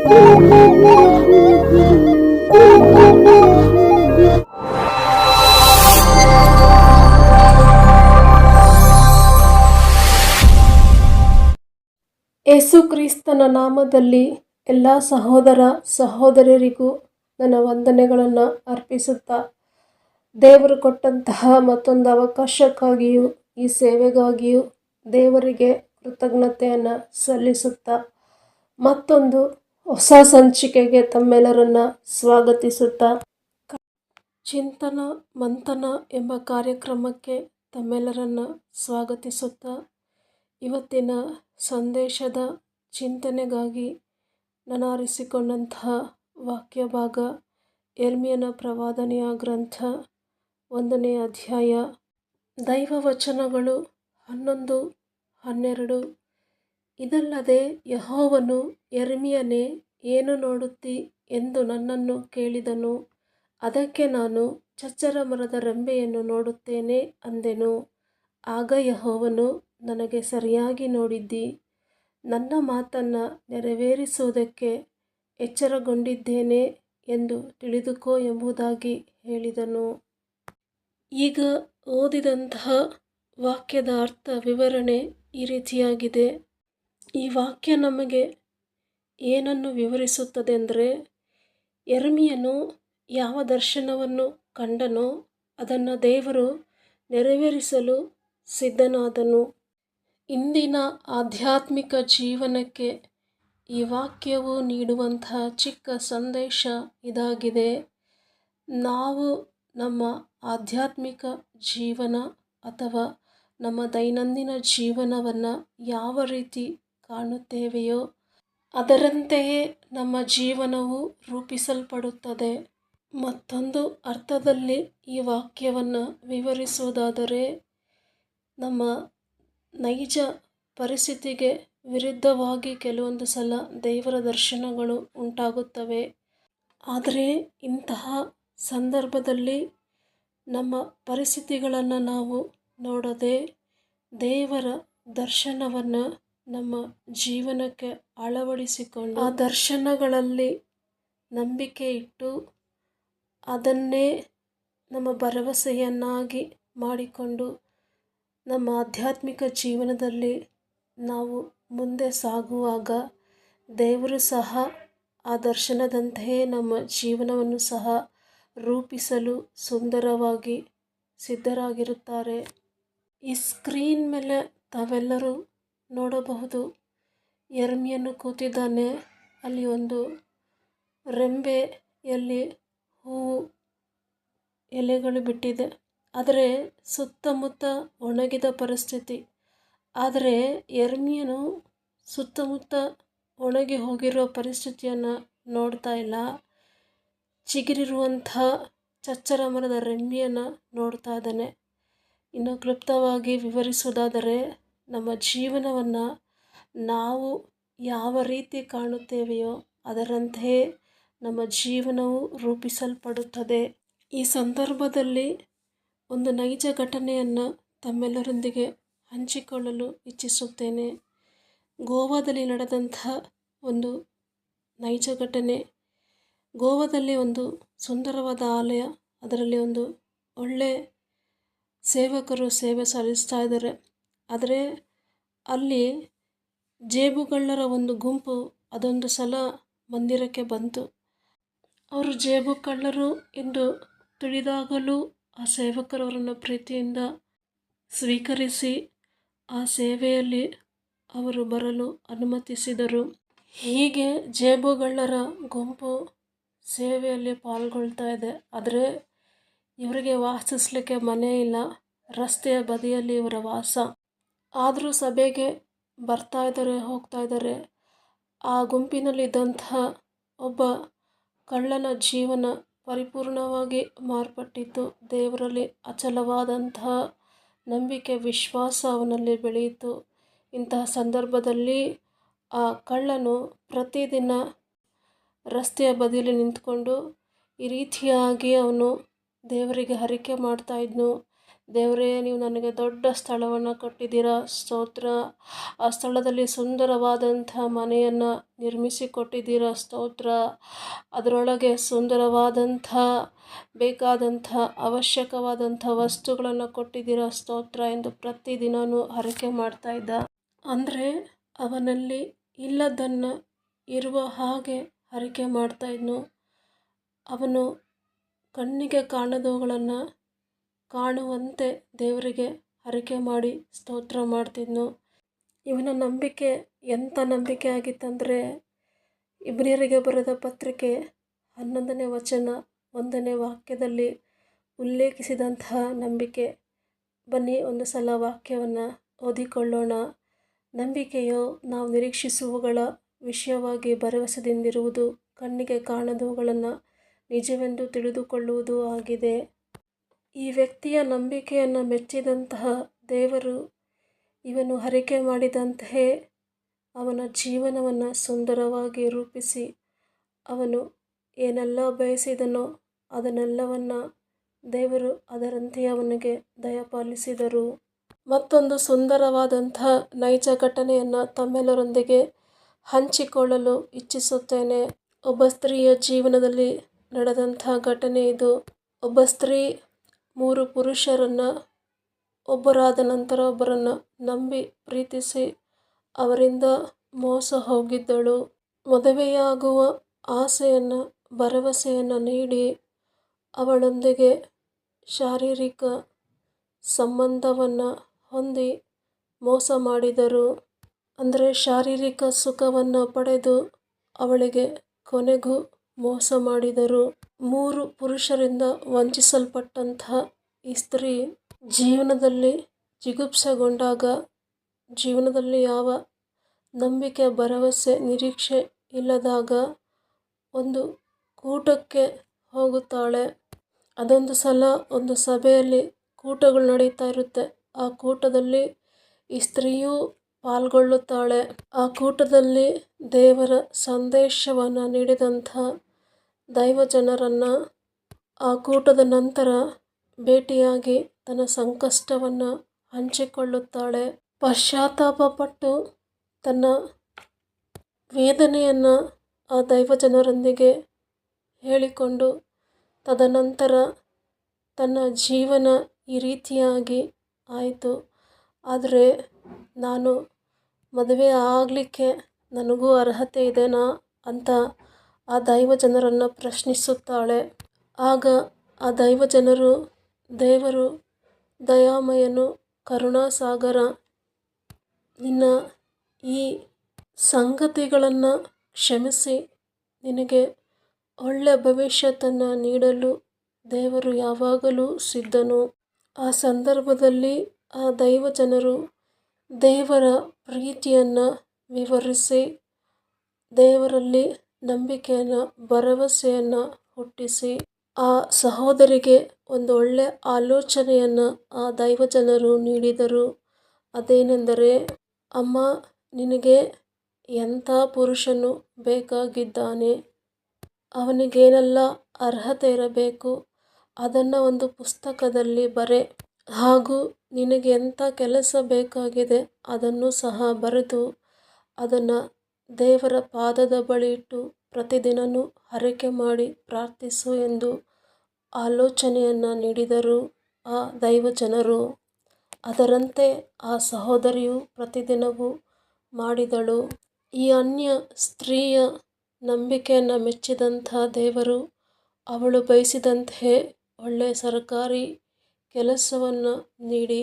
ಯೇಸು ಕ್ರಿಸ್ತನ ನಾಮದಲ್ಲಿ ಎಲ್ಲ ಸಹೋದರ ಸಹೋದರಿಯರಿಗೂ ನನ್ನ ವಂದನೆಗಳನ್ನು ಅರ್ಪಿಸುತ್ತಾ, ದೇವರು ಕೊಟ್ಟಂತಹ ಮತ್ತೊಂದು ಅವಕಾಶಕ್ಕಾಗಿಯೂ ಈ ಸೇವೆಗಾಗಿಯೂ ದೇವರಿಗೆ ಕೃತಜ್ಞತೆಯನ್ನು ಸಲ್ಲಿಸುತ್ತಾ, ಮತ್ತೊಂದು ಹೊಸ ಸಂಚಿಕೆಗೆ ತಮ್ಮೆಲ್ಲರನ್ನು ಸ್ವಾಗತಿಸುತ್ತಾ, ಚಿಂತನ ಮಂಥನ ಎಂಬ ಕಾರ್ಯಕ್ರಮಕ್ಕೆ ತಮ್ಮೆಲ್ಲರನ್ನು ಸ್ವಾಗತಿಸುತ್ತಾ, ಇವತ್ತಿನ ಸಂದೇಶದ ಚಿಂತನೆಗಾಗಿ ನಾನು ಆರಿಸಿಕೊಂಡಂತಹ ವಾಕ್ಯ ಭಾಗ ಯೆರೆಮೀಯನ ಪ್ರವಾದನೆಯ ಗ್ರಂಥ 1ನೇ ಅಧ್ಯಾಯ, ದೈವವಚನಗಳು 11-12. ಇದಲ್ಲದೆ ಯೆಹೋವನು, ಯೆರೆಮೀಯನೇ, ಏನು ನೋಡುತ್ತೀ ಎಂದು ನನ್ನನ್ನು ಕೇಳಿದನು. ಅದಕ್ಕೆ ನಾನು, ಚಚ್ಚರ ಮರದ ರೆಂಬೆಯನ್ನು ನೋಡುತ್ತೇನೆ ಅಂದೆನು. ಆಗ ಯೆಹೋವನು ನನಗೆ, ಸರಿಯಾಗಿ ನೋಡಿದ್ದೀ, ನನ್ನ ಮಾತನ್ನು ನೆರವೇರಿಸುವುದಕ್ಕೆ ಎಚ್ಚರಗೊಂಡಿದ್ದೇನೆ ಎಂದು ತಿಳಿದುಕೋ ಎಂಬುದಾಗಿ ಹೇಳಿದನು. ಈಗ ಓದಿದಂತಹ ವಾಕ್ಯದ ಅರ್ಥ ವಿವರಣೆ ಈ ರೀತಿಯಾಗಿದೆ. ಈ ವಾಕ್ಯ ನಮಗೆ ಏನನ್ನು ವಿವರಿಸುತ್ತದೆ ಅಂದರೆ, ಯೆರೆಮೀಯನು ಯಾವ ದರ್ಶನವನ್ನು ಕಂಡನೋ ಅದನ್ನು ದೇವರು ನೆರವೇರಿಸಲು ಸಿದ್ಧನಾದನು. ಇಂದಿನ ಆಧ್ಯಾತ್ಮಿಕ ಜೀವನಕ್ಕೆ ಈ ವಾಕ್ಯವು ನೀಡುವಂತಹ ಚಿಕ್ಕ ಸಂದೇಶ ಇದಾಗಿದೆ. ನಾವು ನಮ್ಮ ಆಧ್ಯಾತ್ಮಿಕ ಜೀವನ ಅಥವಾ ನಮ್ಮ ದೈನಂದಿನ ಜೀವನವನ್ನು ಯಾವ ರೀತಿ ಕಾಣುತ್ತೇವೆಯೋ ಅದರಂತೆಯೇ ನಮ್ಮ ಜೀವನವು ರೂಪಿಸಲ್ಪಡುತ್ತದೆ. ಮತ್ತೊಂದು ಅರ್ಥದಲ್ಲಿ ಈ ವಾಕ್ಯವನ್ನು ವಿವರಿಸುವುದಾದರೆ, ನಮ್ಮ ನೈಜ ಪರಿಸ್ಥಿತಿಗೆ ವಿರುದ್ಧವಾಗಿ ಕೆಲವೊಂದು ಸಲ ದೇವರ ದರ್ಶನಗಳು ಉಂಟಾಗುತ್ತವೆ. ಆದರೆ ಇಂತಹ ಸಂದರ್ಭದಲ್ಲಿ ನಮ್ಮ ಪರಿಸ್ಥಿತಿಗಳನ್ನು ನಾವು ನೋಡದೆ ದೇವರ ದರ್ಶನವನ್ನು ನಮ್ಮ ಜೀವನಕ್ಕೆ ಅಳವಡಿಸಿಕೊಂಡು ಆ ದರ್ಶನಗಳಲ್ಲಿ ನಂಬಿಕೆ ಇಟ್ಟು ಅದನ್ನೇ ನಮ್ಮ ಭರವಸೆಯನ್ನಾಗಿ ಮಾಡಿಕೊಂಡು ನಮ್ಮ ಆಧ್ಯಾತ್ಮಿಕ ಜೀವನದಲ್ಲಿ ನಾವು ಮುಂದೆ ಸಾಗುವಾಗ ದೇವರು ಸಹ ಆ ದರ್ಶನದಂತೆಯೇ ನಮ್ಮ ಜೀವನವನ್ನು ಸಹ ರೂಪಿಸಲು ಸುಂದರವಾಗಿ ಸಿದ್ಧರಾಗಿರುತ್ತಾರೆ. ಈ ಸ್ಕ್ರೀನ್ ಮೇಲೆ ತಾವೆಲ್ಲರೂ ನೋಡಬಹುದು, ಯೆರೆಮೀಯನು ಕೂತಿದ್ದಾನೆ. ಅಲ್ಲಿ ಒಂದು ರೆಂಬೆಯಲ್ಲಿ ಹೂವು ಎಲೆಗಳು ಬಿಟ್ಟಿದೆ, ಆದರೆ ಸುತ್ತಮುತ್ತ ಒಣಗಿದ ಪರಿಸ್ಥಿತಿ. ಆದರೆ ಯೆರೆಮೀಯನು ಸುತ್ತಮುತ್ತ ಒಣಗಿ ಹೋಗಿರೋ ಪರಿಸ್ಥಿತಿಯನ್ನು ನೋಡ್ತಾ ಇಲ್ಲ, ಚಿಗುರಿರುವಂಥ ಚಚ್ಚರ ಮರದ ರೆಂಬೆಯನ್ನು ನೋಡ್ತಾ ಇದ್ದಾನೆ. ಇನ್ನು ಕ್ಲುಪ್ತವಾಗಿ ವಿವರಿಸುವುದಾದರೆ, ನಮ್ಮ ಜೀವನವನ್ನು ನಾವು ಯಾವ ರೀತಿ ಕಾಣುತ್ತೇವೆಯೋ ಅದರಂತೆಯೇ ನಮ್ಮ ಜೀವನವು ರೂಪಿಸಲ್ಪಡುತ್ತದೆ. ಈ ಸಂದರ್ಭದಲ್ಲಿ ಒಂದು ನೈಜ ಘಟನೆಯನ್ನು ತಮ್ಮೆಲ್ಲರೊಂದಿಗೆ ಹಂಚಿಕೊಳ್ಳಲು ಇಚ್ಛಿಸುತ್ತೇನೆ. ಗೋವಾದಲ್ಲಿ ನಡೆದಂತಹ ಒಂದು ನೈಜ ಘಟನೆ. ಗೋವಾದಲ್ಲಿ ಒಂದು ಸುಂದರವಾದ ಆಲಯ, ಅದರಲ್ಲಿ ಒಂದು ಒಳ್ಳೆ ಸೇವಕರು ಸೇವೆ ಸಲ್ಲಿಸ್ತಾ ಇದ್ದಾರೆ. ಆದರೆ ಅಲ್ಲಿ ಜೇಬುಗಳ್ಳರ ಒಂದು ಗುಂಪು ಅದೊಂದು ಸಲ ಮಂದಿರಕ್ಕೆ ಬಂತು. ಅವರು ಜೇಬು ಕಳ್ಳರು ಎಂದು ತಿಳಿದಾಗಲೂ ಆ ಸೇವಕರವರನ್ನು ಪ್ರೀತಿಯಿಂದ ಸ್ವೀಕರಿಸಿ ಆ ಸೇವೆಯಲ್ಲಿ ಅವರು ಬರಲು ಅನುಮತಿಸಿದರು. ಹೀಗೆ ಜೇಬುಗಳ್ಳರ ಗುಂಪು ಸೇವೆಯಲ್ಲಿ ಪಾಲ್ಗೊಳ್ತಾ ಇದೆ. ಆದರೆ ಇವರಿಗೆ ವಾಸಿಸಲಿಕ್ಕೆ ಮನೆ ಇಲ್ಲ, ರಸ್ತೆಯ ಬದಿಯಲ್ಲಿ ಇವರ ವಾಸ. ಆದರೂ ಸಭೆಗೆ ಬರ್ತಾ ಇದ್ದಾರೆ, ಹೋಗ್ತಾ ಇದ್ದಾರೆ. ಆ ಗುಂಪಿನಲ್ಲಿದ್ದಂತಹ ಒಬ್ಬ ಕಳ್ಳನ ಜೀವನ ಪರಿಪೂರ್ಣವಾಗಿ ಮಾರ್ಪಟ್ಟಿತ್ತು. ದೇವರಲ್ಲಿ ಅಚಲವಾದಂತಹ ನಂಬಿಕೆ, ವಿಶ್ವಾಸ ಅವನಲ್ಲಿ ಬೆಳೆಯಿತು. ಇಂತಹ ಸಂದರ್ಭದಲ್ಲಿ ಆ ಕಳ್ಳನು ಪ್ರತಿದಿನ ರಸ್ತೆಯ ಬದಿಯಲ್ಲಿ ನಿಂತ್ಕೊಂಡು ಈ ರೀತಿಯಾಗಿ ಅವನು ದೇವರಿಗೆ ಹರಕೆ ಮಾಡ್ತಾ ಇದ್ನು. ದೇವರೇ, ನೀವು ನನಗೆ ದೊಡ್ಡ ಸ್ಥಳವನ್ನು ಕೊಟ್ಟಿದ್ದೀರಾ, ಸ್ತೋತ್ರ. ಆ ಸ್ಥಳದಲ್ಲಿ ಸುಂದರವಾದಂಥ ಮನೆಯನ್ನು ನಿರ್ಮಿಸಿಕೊಟ್ಟಿದ್ದೀರಾ, ಸ್ತೋತ್ರ. ಅದರೊಳಗೆ ಸುಂದರವಾದಂಥ ಬೇಕಾದಂಥ ಅವಶ್ಯಕವಾದಂಥ ವಸ್ತುಗಳನ್ನು ಕೊಟ್ಟಿದ್ದೀರಾ, ಸ್ತೋತ್ರ ಎಂದು ಪ್ರತಿದಿನವೂ ಹರಕೆ ಮಾಡ್ತಾ ಇದ್ದ. ಅಂದರೆ ಅವನಲ್ಲಿ ಇಲ್ಲದನ್ನು ಇರುವ ಹಾಗೆ ಹರಕೆ ಮಾಡ್ತಾ ಇದ್ನು. ಅವನು ಕಣ್ಣಿಗೆ ಕಾಣದವುಗಳನ್ನು ಕಾಣುವಂತೆ ದೇವರಿಗೆ ಹರಕೆ ಮಾಡಿ ಸ್ತೋತ್ರ ಮಾಡ್ತಿದ್ನು. ಇವನ ನಂಬಿಕೆ ಎಂಥ ನಂಬಿಕೆ ಆಗಿತ್ತಂದರೆ, ಇಬ್ರಿಯರಿಗೆ ಬರೆದ ಪತ್ರಿಕೆ 11ನೇ ವಚನ 1ನೇ ವಾಕ್ಯದಲ್ಲಿ ಉಲ್ಲೇಖಿಸಿದಂತಹ ನಂಬಿಕೆ. ಬನ್ನಿ ಒಂದು ಸಲ ವಾಕ್ಯವನ್ನು ಓದಿಕೊಳ್ಳೋಣ. ನಂಬಿಕೆಯು ನಾವು ನಿರೀಕ್ಷಿಸುವವುಗಳ ವಿಷಯವಾಗಿ ಭರವಸೆದಿಂದಿರುವುದು, ಕಣ್ಣಿಗೆ ಕಾಣದವುಗಳನ್ನು ನಿಜವೆಂದು ತಿಳಿದುಕೊಳ್ಳುವುದೂ ಆಗಿದೆ. ಈ ವ್ಯಕ್ತಿಯ ನಂಬಿಕೆಯನ್ನು ಮೆಚ್ಚಿದಂತಹ ದೇವರು ಇವನು ಹರಕೆ ಮಾಡಿದಂತೆಯೇ ಅವನ ಜೀವನವನ್ನು ಸುಂದರವಾಗಿ ರೂಪಿಸಿ, ಅವನು ಏನೆಲ್ಲ ಬಯಸಿದನೋ ಅದನ್ನೆಲ್ಲವನ್ನು ದೇವರು ಅದರಂತೆ ಅವನಿಗೆ ದಯಪಾಲಿಸಿದರು. ಮತ್ತೊಂದು ಸುಂದರವಾದಂಥ ನೈಜ ಘಟನೆಯನ್ನು ತಮ್ಮೆಲ್ಲರೊಂದಿಗೆ ಹಂಚಿಕೊಳ್ಳಲು ಇಚ್ಛಿಸುತ್ತೇನೆ. ಒಬ್ಬ ಸ್ತ್ರೀಯ ಜೀವನದಲ್ಲಿ ನಡೆದಂಥ ಘಟನೆ ಇದು. ಒಬ್ಬ ಸ್ತ್ರೀ 3 ಪುರುಷರನ್ನು ಒಬ್ಬರಾದ ನಂತರ ಒಬ್ಬರನ್ನು ನಂಬಿ ಪ್ರೀತಿಸಿ ಅವರಿಂದ ಮೋಸ ಹೋಗಿದ್ದಳು. ಮದುವೆಯಾಗುವ ಆಸೆಯನ್ನು ಭರವಸೆಯನ್ನು ನೀಡಿ ಅವಳೊಂದಿಗೆ ಶಾರೀರಿಕ ಸಂಬಂಧವನ್ನು ಹೊಂದಿ ಮೋಸ ಮಾಡಿದರು. ಅಂದರೆ ಶಾರೀರಿಕ ಸುಖವನ್ನು ಪಡೆದು ಅವಳಿಗೆ ಕೊನೆಗೂ ಮೋಸ ಮಾಡಿದರು. 3 ಪುರುಷರಿಂದ ವಂಚಿಸಲ್ಪಟ್ಟಂತಹ ಈ ಸ್ತ್ರೀ ಜೀವನದಲ್ಲಿ ಜಿಗುಪ್ಸೆಗೊಂಡಾಗ, ಜೀವನದಲ್ಲಿ ಯಾವ ನಂಬಿಕೆ, ಭರವಸೆ, ನಿರೀಕ್ಷೆ ಇಲ್ಲದಾಗ ಒಂದು ಕೂಟಕ್ಕೆ ಹೋಗುತ್ತಾಳೆ. ಅದೊಂದು ಸಲ ಒಂದು ಸಭೆಯಲ್ಲಿ ಕೂಟಗಳು ನಡೀತಾ ಇರುತ್ತೆ. ಆ ಕೂಟದಲ್ಲಿ ಈ ಸ್ತ್ರೀಯೂ ಪಾಲ್ಗೊಳ್ಳುತ್ತಾಳೆ. ಆ ಕೂಟದಲ್ಲಿ ದೇವರ ಸಂದೇಶವನ್ನು ನೀಡಿದಂಥ ದೈವಜನರನ್ನು ಆ ಕೂಟದ ನಂತರ ಭೇಟಿಯಾಗಿ ತನ್ನ ಸಂಕಷ್ಟವನ್ನು ಹಂಚಿಕೊಳ್ಳುತ್ತಾಳೆ. ಪಶ್ಚಾತ್ತಾಪಪಟ್ಟು ತನ್ನ ವೇದನೆಯನ್ನು ಆ ದೈವಜನರೊಂದಿಗೆ ಹೇಳಿಕೊಂಡು, ತದನಂತರ ತನ್ನ ಜೀವನ ಈ ರೀತಿಯಾಗಿ ಆಯಿತು, ಆದರೆ ನಾನು ಮದುವೆ ಆಗಲಿಕ್ಕೆ ನನಗೂ ಅರ್ಹತೆ ಇದೆನಾ ಅಂತ ಆ ದೈವಜನರನ್ನು ಪ್ರಶ್ನಿಸುತ್ತಾಳೆ. ಆಗ ಆ ದೈವಜನರು, ದೇವರು ದಯಾಮಯನು, ಕರುಣಾಸಾಗರ, ನಿನ್ನ ಈ ಸಂಗತಿಗಳನ್ನು ಕ್ಷಮಿಸಿ ನಿನಗೆ ಒಳ್ಳೆಯ ಭವಿಷ್ಯತನ್ನು ನೀಡಲು ದೇವರು ಯಾವಾಗಲೂ ಸಿದ್ಧನು. ಆ ಸಂದರ್ಭದಲ್ಲಿ ಆ ದೈವಜನರು ದೇವರ ಪ್ರೀತಿಯನ್ನು ವಿವರಿಸಿ ದೇವರಲ್ಲಿ ನಂಬಿಕೆಯನ್ನು, ಭರವಸೆಯನ್ನು ಹುಟ್ಟಿಸಿ ಆ ಸಹೋದರಿಗೆ ಒಂದು ಒಳ್ಳೆಯ ಆಲೋಚನೆಯನ್ನು ಆ ದೈವಜನರು ನೀಡಿದರು. ಅದೇನೆಂದರೆ, ಅಮ್ಮ, ನಿನಗೆ ಎಂಥ ಪುರುಷನು ಬೇಕಾಗಿದ್ದಾನೆ, ಅವನಿಗೇನೆಲ್ಲ ಅರ್ಹತೆ ಇರಬೇಕು ಅದನ್ನು ಒಂದು ಪುಸ್ತಕದಲ್ಲಿ ಬರೆ, ಹಾಗೂ ನಿನಗೆ ಎಂಥ ಕೆಲಸ ಬೇಕಾಗಿದೆ ಅದನ್ನು ಸಹ ಬರೆದು ಅದನ್ನು ದೇವರ ಪಾದದ ಬಳಿ ಇಟ್ಟು ಪ್ರತಿದಿನವೂ ಹರಕೆ ಮಾಡಿ ಪ್ರಾರ್ಥಿಸು ಎಂದು ಆಲೋಚನೆಯನ್ನು ನೀಡಿದರು ಆ ದೈವಜನರು. ಅದರಂತೆ ಆ ಸಹೋದರಿಯು ಪ್ರತಿದಿನವೂ ಮಾಡಿದಳು. ಈ ಅನ್ಯ ಸ್ತ್ರೀಯ ನಂಬಿಕೆಯನ್ನು ಮೆಚ್ಚಿದಂಥ ದೇವರು ಅವಳು ಬಯಸಿದಂತೆಯೇ ಒಳ್ಳೆಯ ಸರ್ಕಾರಿ ಕೆಲಸವನ್ನು ನೀಡಿ,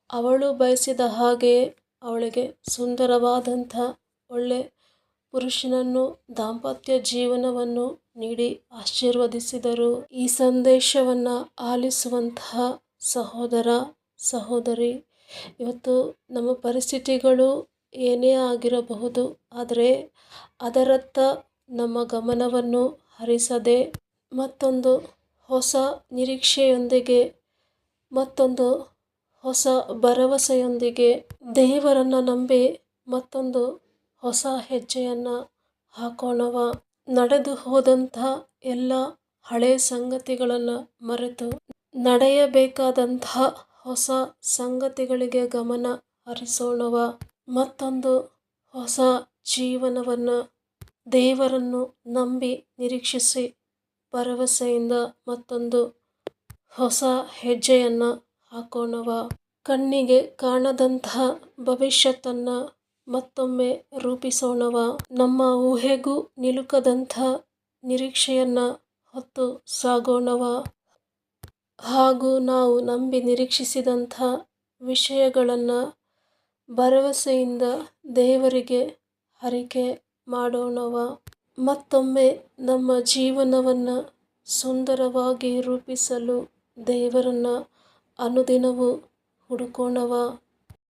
ಅವಳು ಬಯಸಿದ ಹಾಗೆಯೇ ಅವಳಿಗೆ ಸುಂದರವಾದಂಥ ಒಳ್ಳೆಯ ಪುರುಷನನ್ನು, ದಾಂಪತ್ಯ ಜೀವನವನ್ನು ನೀಡಿ ಆಶೀರ್ವದಿಸಿದರು. ಈ ಸಂದೇಶವನ್ನು ಆಲಿಸುವಂತಹ ಸಹೋದರ, ಸಹೋದರಿ, ಇವತ್ತು ನಮ್ಮ ಪರಿಸ್ಥಿತಿಗಳು ಏನೇ ಆಗಿರಬಹುದು, ಆದರೆ ಅದರತ್ತ ನಮ್ಮ ಗಮನವನ್ನು ಹರಿಸದೆ ಮತ್ತೊಂದು ಹೊಸ ನಿರೀಕ್ಷೆಯೊಂದಿಗೆ, ಮತ್ತೊಂದು ಹೊಸ ಭರವಸೆಯೊಂದಿಗೆ ದೇವರನ್ನು ನಂಬಿ ಮತ್ತೊಂದು ಹೊಸ ಹೆಜ್ಜೆಯನ್ನು ಹಾಕೋಣವ. ನಡೆದು ಹೋದಂಥ ಎಲ್ಲ ಹಳೆಯ ಸಂಗತಿಗಳನ್ನು ಮರೆತು ನಡೆಯಬೇಕಾದಂತಹ ಹೊಸ ಸಂಗತಿಗಳಿಗೆ ಗಮನ ಹರಿಸೋಣವ. ಮತ್ತೊಂದು ಹೊಸ ಜೀವನವನ್ನು ದೇವರನ್ನು ನಂಬಿ ನಿರೀಕ್ಷಿಸಿ ಭರವಸೆಯಿಂದ ಮತ್ತೊಂದು ಹೊಸ ಹೆಜ್ಜೆಯನ್ನು ಹಾಕೋಣವ. ಕಣ್ಣಿಗೆ ಕಾಣದಂತಹ ಭವಿಷ್ಯತ್ತನ್ನು ಮತ್ತೊಮ್ಮೆ ರೂಪಿಸೋಣವ. ನಮ್ಮ ಊಹೆಗೂ ನಿಲುಕದಂಥ ನಿರೀಕ್ಷೆಯನ್ನು ಹೊತ್ತು ಸಾಗೋಣವ. ಹಾಗೂ ನಾವು ನಂಬಿ ನಿರೀಕ್ಷಿಸಿದಂಥ ವಿಷಯಗಳನ್ನು ಭರವಸೆಯಿಂದ ದೇವರಿಗೆ ಅರಿಕೆ ಮಾಡೋಣವ. ಮತ್ತೊಮ್ಮೆ ನಮ್ಮ ಜೀವನವನ್ನು ಸುಂದರವಾಗಿ ರೂಪಿಸಲು ದೇವರನ್ನು ಅನುದಿನವೂ ಹುಡುಕೋಣವ.